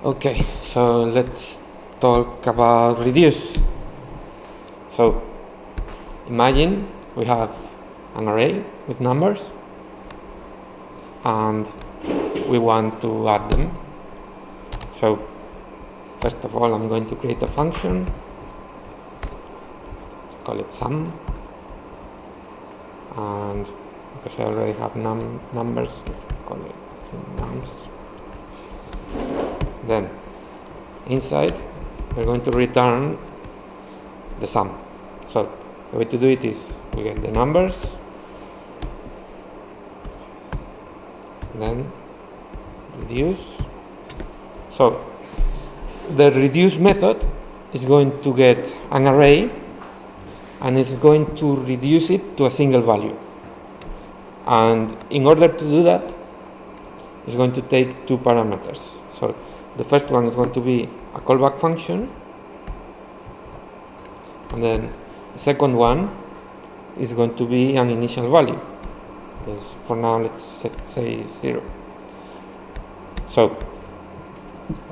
Okay, so let's talk about reduce. So imagine we have an array with numbers and we want to add them. So first of all, I'm going to create a function. Let's call it sum. And because I already have numbers, let's call it nums. Then inside we're going to return the sum. So the way to do it is we get the numbers, then reduce. So the reduce method is going to get an array and it's going to reduce it to a single value. And in order to do that, it's going to take two parameters. So the first one is going to be a callback function, and then the second one is going to be an initial value. Yes, for now, let's say 0. So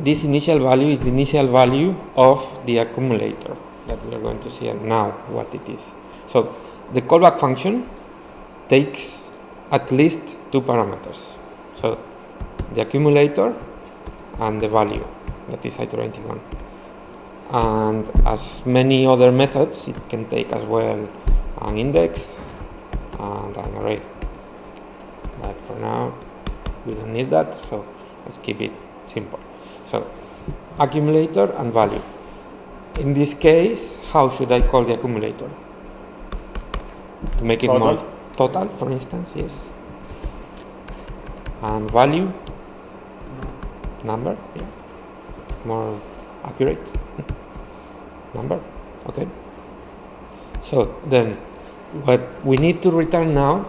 this initial value is the initial value of the accumulator that we are going to see now what it is. So the callback function takes at least two parameters. So the accumulator and the value that is iterating on. And as many other methods, it can take as well an index and an array. But for now, we don't need that, so let's keep it simple. So accumulator and value. In this case, how should I call the accumulator? To make it more total, for instance, yes. And value, number, yeah. More accurate. Number, okay. So then what we need to return now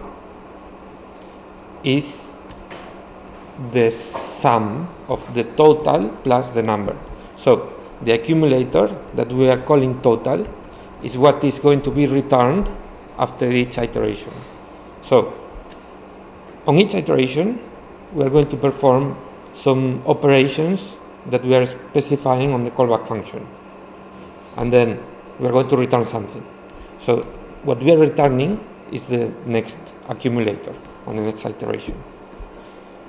is the sum of the total plus the number. So the accumulator that we are calling total is what is going to be returned after each iteration. So on each iteration, we are going to perform some operations that we are specifying on the callback function. And then we are going to return something. So what we are returning is the next accumulator on the next iteration.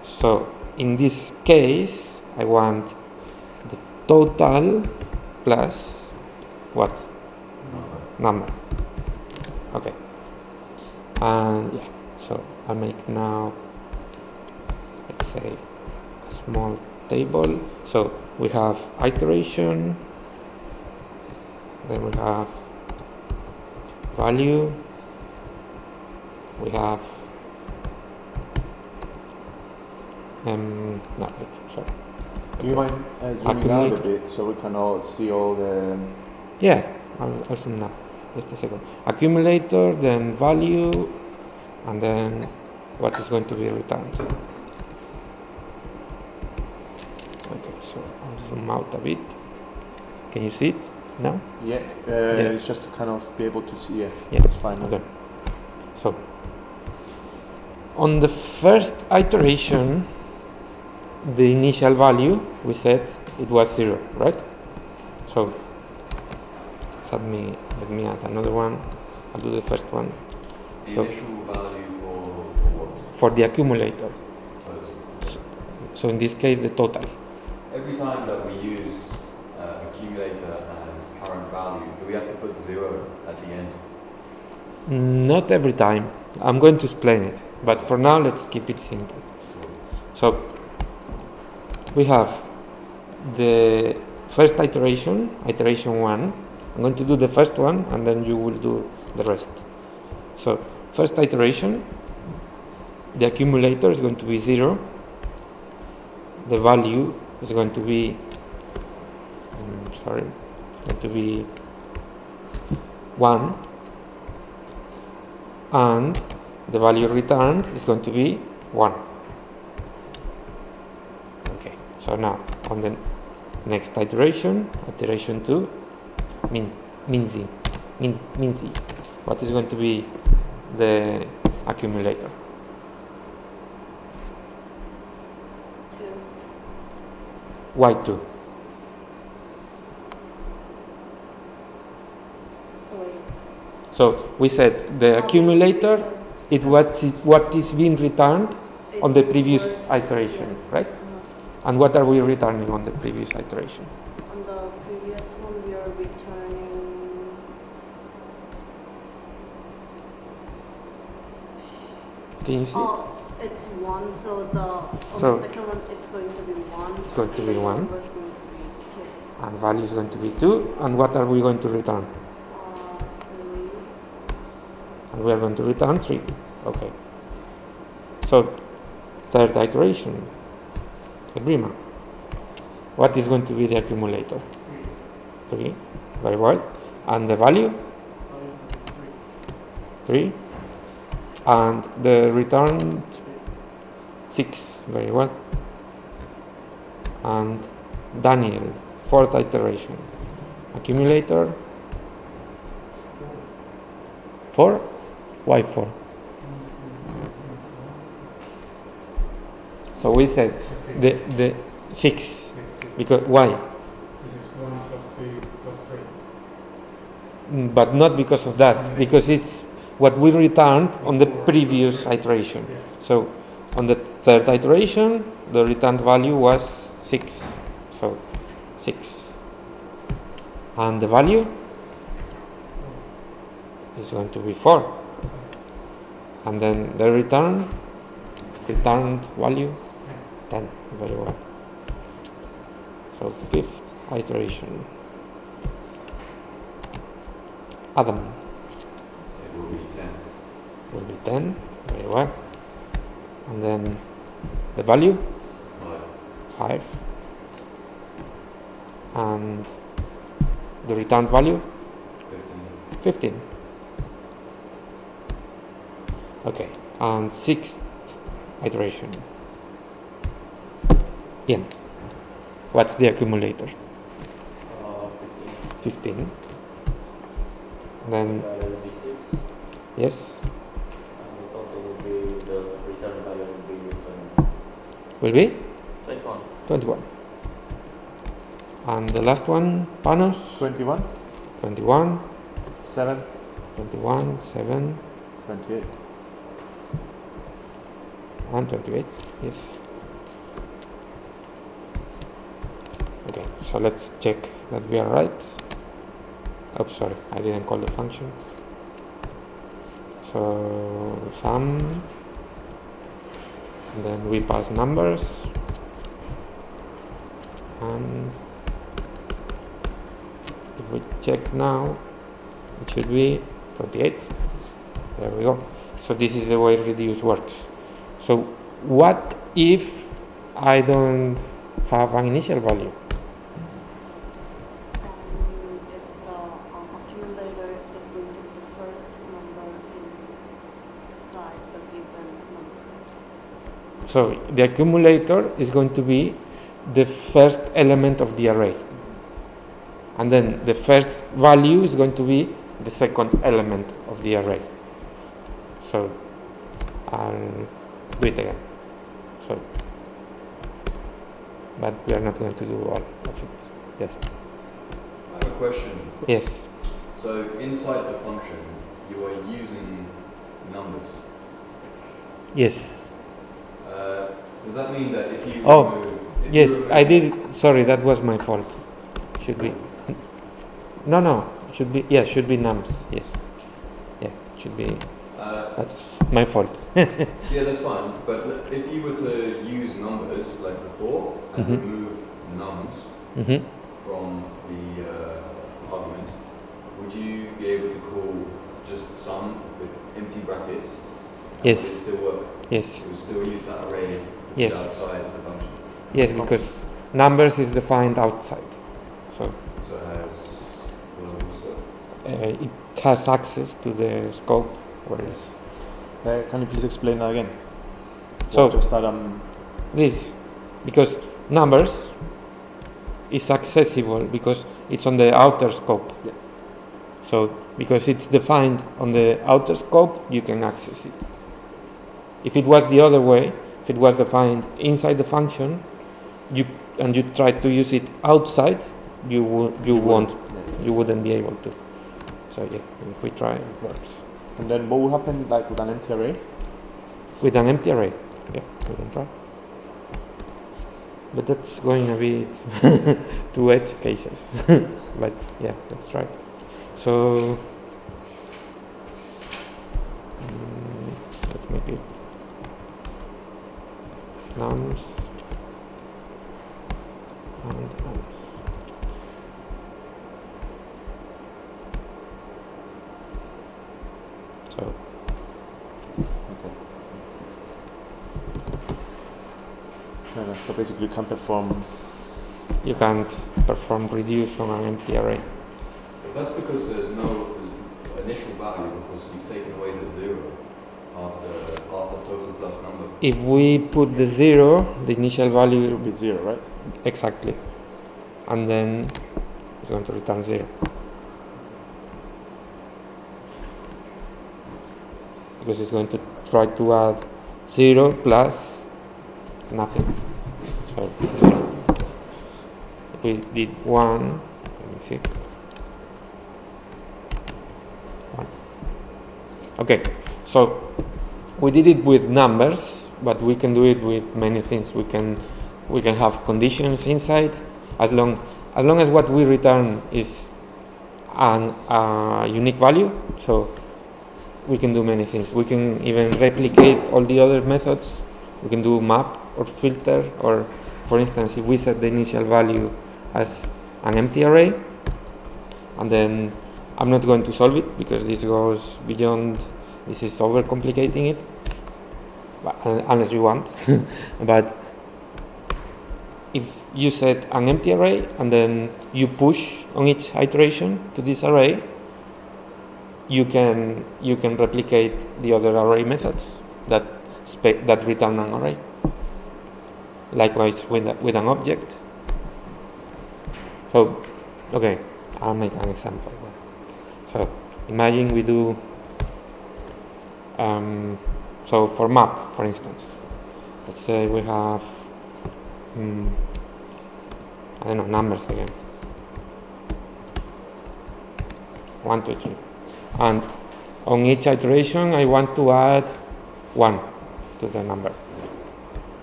So in this case, I want the total plus what? Number. Okay. And yeah, so I'll make now, let's say, a small table. So we have iteration, then we have value, we have no, sorry. Do you mind zooming out a bit so we can all see all the... Yeah, I'll zoom now. Just a second. Accumulator, then value, and then what is going to be returned. Okay, so I'll zoom out a bit. Can you see it now? Yeah, it's just to kind of be able to see it. Yeah, it's fine. Okay. So on the first iteration, the initial value, we said it was 0, right? So let me add another one. I'll do the first one. The initial value for what? For the accumulator. So in this case, the total. Every time that we use accumulator and current value, do we have to put 0 at the end? Not every time. I'm going to explain it. But for now, let's keep it simple. So we have the first iteration, iteration 1. I'm going to do the first one and then you will do the rest. So first iteration, the accumulator is going to be 0. The value is going to be, it's going to be 1. And the value returned is going to be 1. Okay, so now on the next iteration, iteration 2, min z. What is going to be the accumulator? 2. y2. So we said the accumulator is what is being returned on the previous iteration, right? And what are we returning on the previous iteration? On the previous one, we are returning. Can you see it? Oh, it's 1. So on So- the second one, it's going to be 1. It's going to be The 1. number is going to be 2. And value is going to be 2. And what are we going to return? 3. And we are going to return 3. Okay. So, third iteration. Agrima. What is going to be the accumulator? 3. Very well. And the value? 3. And the return? 6. Very well. And Daniel, fourth iteration. Accumulator? 4? Why 4? So we said the 6 because why? This is 1 plus 2 plus 3. But not because of that, because it's what we returned on the previous iteration. Yeah. So on the third iteration, the returned value was 6. So 6. And the value is going to be 4. And then the returned value 10. Very well. So fifth iteration. Adam It will be 10. will be 10. Very well. And then the value 5. And the return value 15. 15. Okay. And sixth iteration. Ian, what's the accumulator? 15. Then Value will be 6, yes, and the total will be, the return value will be will be 21. 21. And the last one, Panos, 21, 21, 7, 21, 7, 28. and 28. Yes. Okay, so let's check that we are right. Oh, sorry, I didn't call the function. So sum, and then we pass numbers, and if we check now, it should be 28. There we go. So this is the way reduce works. So what if I don't have an initial value? The accumulator is going to be the first number inside the given numbers. So the accumulator is going to be the first element of the array. And then the first value is going to be the second element of the array. So I'll do it again. So, but we are not going to do all of it. Just I have a question. yes. So inside the function, you are using numbers. Yes. Does that mean that if you Oh, remove... if Yes, you I remove- did. Sorry, that was my fault. Should be. No. Should be. Yeah, should be nums. Yes. Yeah, should be. That's my fault. Yeah, that's fine. But if you were to use numbers like before and Mhm. remove nums Mm-hmm. from the argument, would you be able to call just sum with empty brackets? And Yes. Would it still work? Yes. It would still use that array which Yes. is outside the function. Yes, because numbers is defined outside, so So it has global scope. it has access to the scope. Whereas Can you please explain that again? So- What just Adam? this, because numbers is accessible because it's on the outer scope. Yeah. So because it's defined on the outer scope, you can access it. If it was the other way, if it was defined inside the function, you try to use it outside, you won't, Yeah. you wouldn't be able to. So yeah, if we try, it works. And then what will happen like with an empty array? With an empty array, yeah, we can try. But that's going a bit to edge cases. But yeah, let's try. So let's make it nums and nums. So Okay. So basically you can perform. you can't perform reduce on an empty array. But that's because there's no initial value because you've taken away the 0 after total plus number. If we put the 0, the initial value It'll be 0, right? exactly, and then it's going to return 0. Because it's going to try to add 0 plus nothing. So 0. We did 1. Let me see. 1. Okay, so we did it with numbers, but we can do it with many things. We can have conditions inside, as long as what we return is a unique value. So we can do many things. We can even replicate all the other methods. We can do map or filter, or for instance, if we set the initial value as an empty array, and then I'm not going to solve it because this goes beyond, this is overcomplicating it, unless you want. But if you set an empty array and then you push on each iteration to this array, you can replicate the other array methods that return an array. Likewise with an object. So, okay, I'll make an example. So imagine we do. So for map, for instance, let's say we have I don't know, numbers again. 1, 2, 3. And on each iteration I want to add 1 to the number.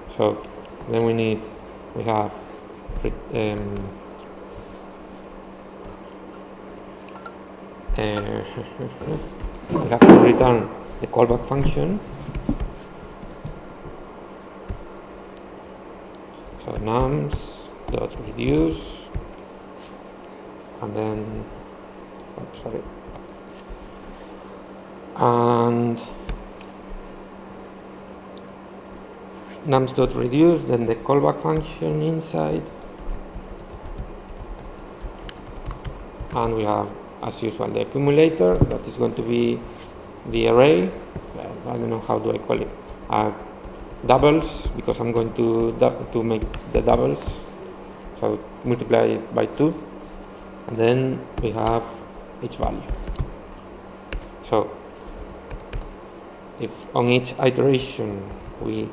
So then we have we have to return the callback function. So nums dot reduce, and then and nums dot reduce, then the callback function inside, and we have, as usual, the accumulator that is going to be the array. I don't know how do I call it. Doubles, because I'm going to make the doubles. So multiply it by 2, and then we have each value. So if on each iteration we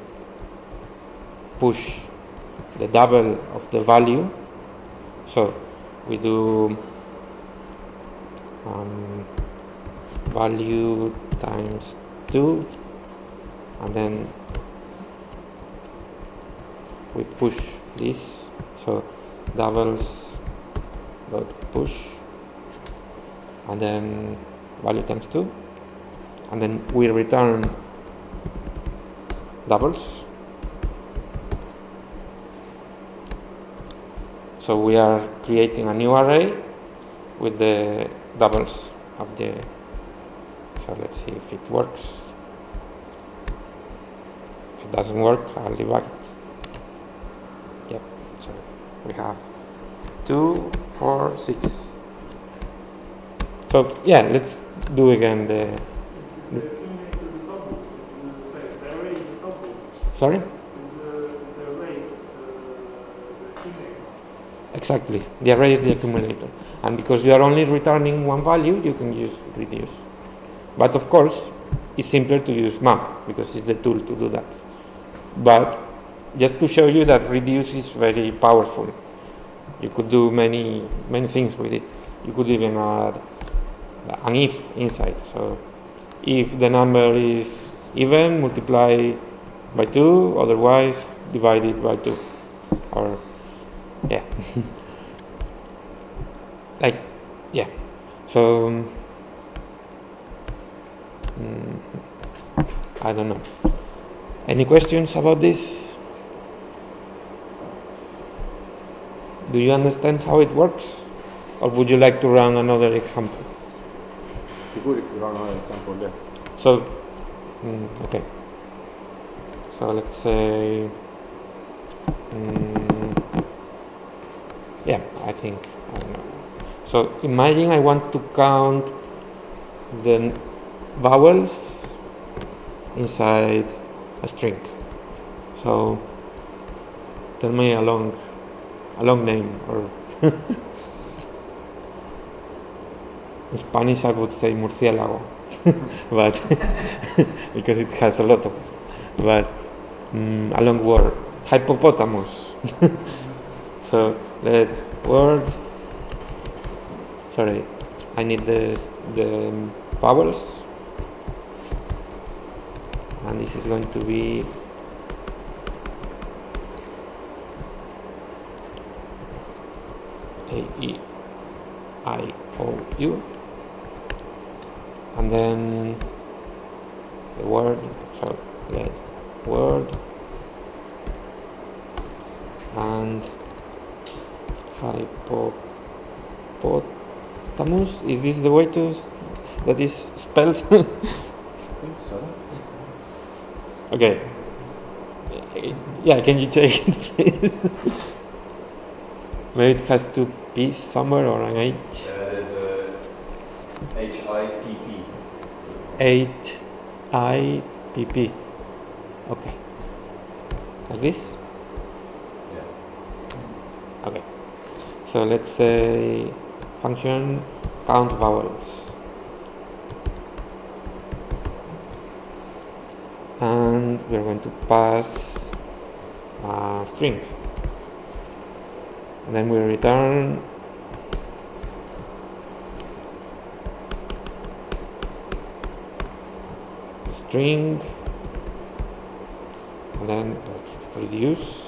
push the double of the value, so we do value times 2, and then we push this, so doubles dot push, and then value times 2, and then we return doubles. So we are creating a new array with the doubles of the. So let's see if it works. If it doesn't work, I'll debug it. Yep. So we have 2, 4, 6. So yeah, let's do again the. Is the accumulator the doubles? Is the array the doubles? Sorry? Is the array the accumulator? Exactly. The array is the accumulator, and because you are only returning one value, you can use reduce. But of course, it's simpler to use map because it's the tool to do that. But just to show you that reduce is very powerful. You could do many things with it. You could even add an if inside. So if the number is even, multiply by 2, otherwise divide it by 2. Or yeah. Like, yeah. So I don't know. Any questions about this? Do you understand how it works? Or would you like to run another example? Be good if you run another example, yeah. So, okay. So let's say, yeah, I don't know. So imagine I want to count the vowels inside a string. So tell me a long name, or in Spanish I would say murciélago, but because it has a lot of, but a long word, hippopotamus. So let word. Sorry, I need the vowels, and this is going to be A-E-I-O-U, and then the word. So let word and hippopotamus. Is this the way that is spelled? I think so. Okay. Yeah, can you check it, please? Maybe it has two P's somewhere, or an H. There's a HIPP. H-I-P-P. Okay. Like this? Yeah. Okay. So let's say function count vowels. And we're going to pass a string. And then we return the string, and then reduce,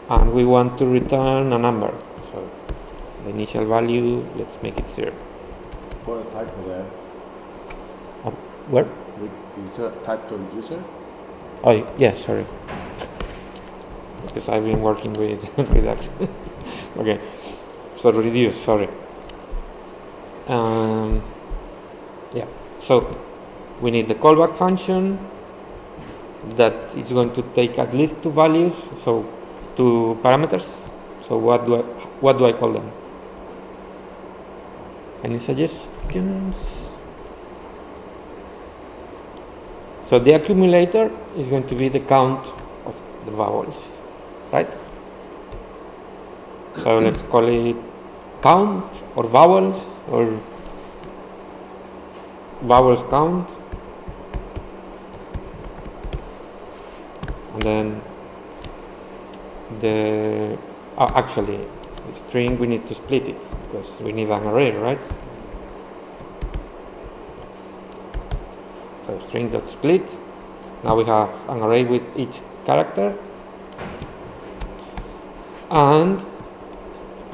and we want to return a number. So the initial value, let's make it 0. Got a typo there. Where? You typed to reducer? Oh, yeah, sorry. Because I've been working with Redux. Okay, so reduce, sorry. Yeah, so we need the callback function that is going to take at least 2 values, so 2 parameters. So what do I call them? Any suggestions? So the accumulator is going to be the count of the vowels, right? So let's call it count, or vowels, or vowels count, and then the actually the string, we need to split it because we need an array, right? So string.split. Now we have an array with each character, and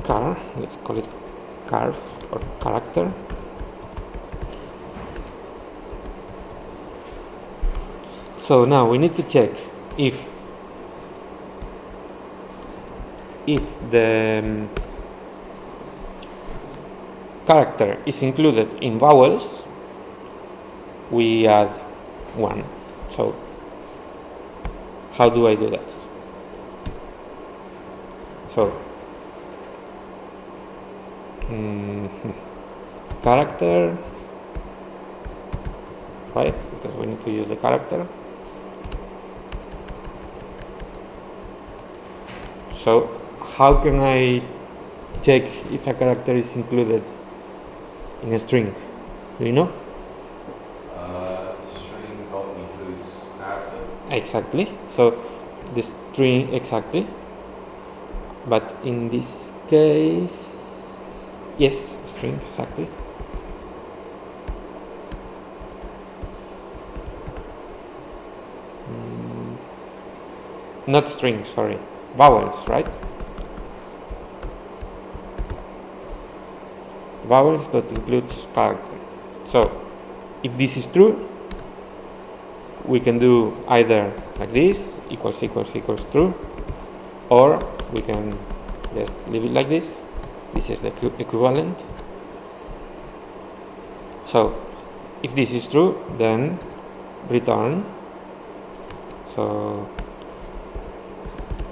char, let's call it carv, or character. So now we need to check if the character is included in vowels, we add 1. So how do I do that? So character, right? Because we need to use the character. So how can I check if a character is included in a string? Do you know? String dot includes character. exactly. So the string exactly. But in this case, yes, string exactly. Not string, sorry, vowels, right? Vowels that includes character. So if this is true, we can do either like this, equals equals equals true, or we can just leave it like this. This is the equivalent. So if this is true, then return. So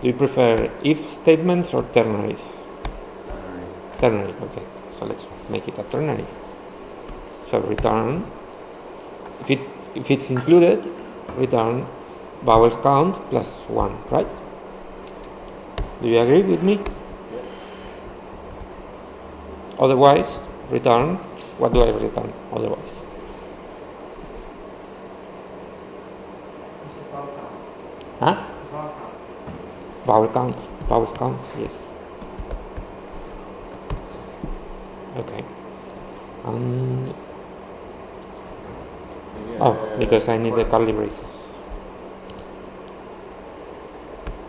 do you prefer if statements or ternaries? Ternary, okay. So let's make it a ternary. So return, if it's included, return vowels count plus 1, right? Do you agree with me? Yeah. Otherwise, return, what do I return otherwise? Just a vowel count. Huh? Vowel count. Vowels count, yes. Okay. Oh, because I need the curly braces.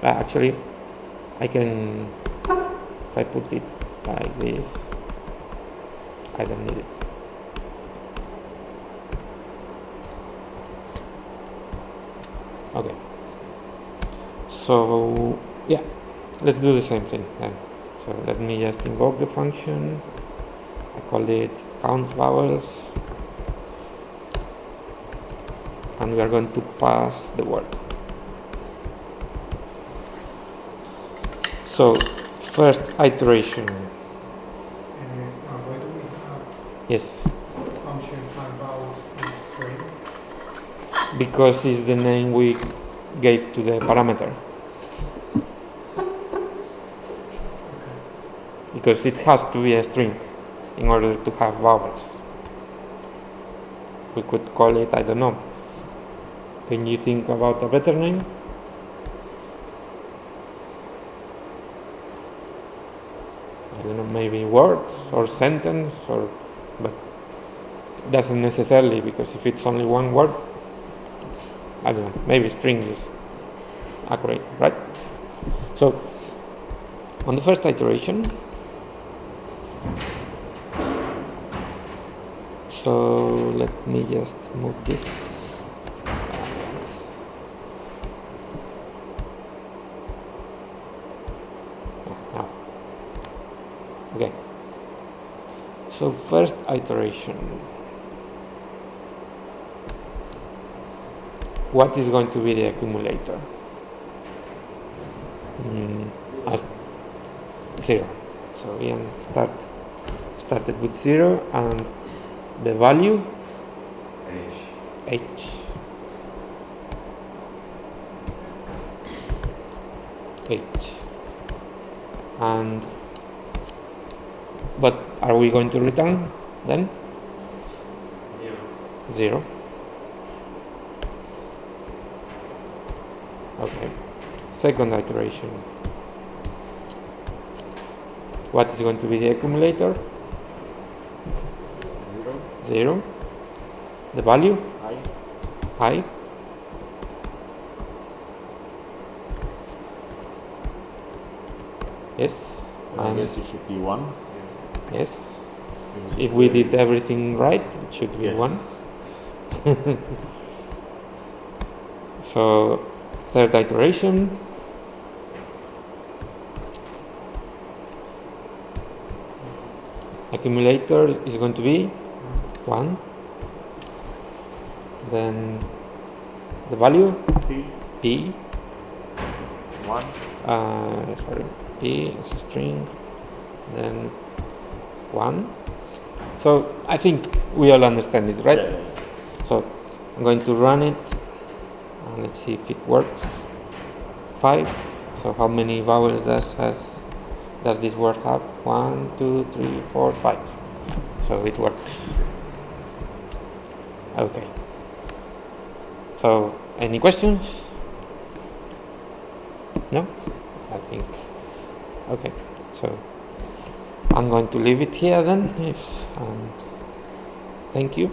Actually, I can, if I put it like this, I don't need it. Okay. So, yeah, let's do the same thing then. So let me just invoke the function. I call it count vowels. And we are going to pass the word. So, first iteration. Is, where do we have Yes, function find vowels in string? because it's the name we gave to the parameter. Because it has to be a string in order to have vowels. We could call it, I don't know. Can you think about a better name? I don't know, maybe words or sentence, or, but it doesn't necessarily, because if it's only one word, it's, I don't know, maybe string is accurate, right? So on the first iteration, so let me just move this. Now. Okay. So first iteration. What is going to be the accumulator? As 0. So we can started with 0 and the value h. And what are we going to return then? 0. Okay. Second iteration. What is going to be the accumulator? 0. The value? I. Yes. I guess it should be 1. Yes. If we did everything right, it should be 1. So, third iteration. Accumulator is going to be 1. Then the value p. 1. Sorry, p is a string. Then 1. So I think we all understand it, right? Yeah. So I'm going to run it. Let's see if it works. 5. So how many vowels does this word have? 1, 2, 3, 4, 5. So it works. Okay. So any questions? No? I think. Okay, so I'm going to leave it here then. Thank you.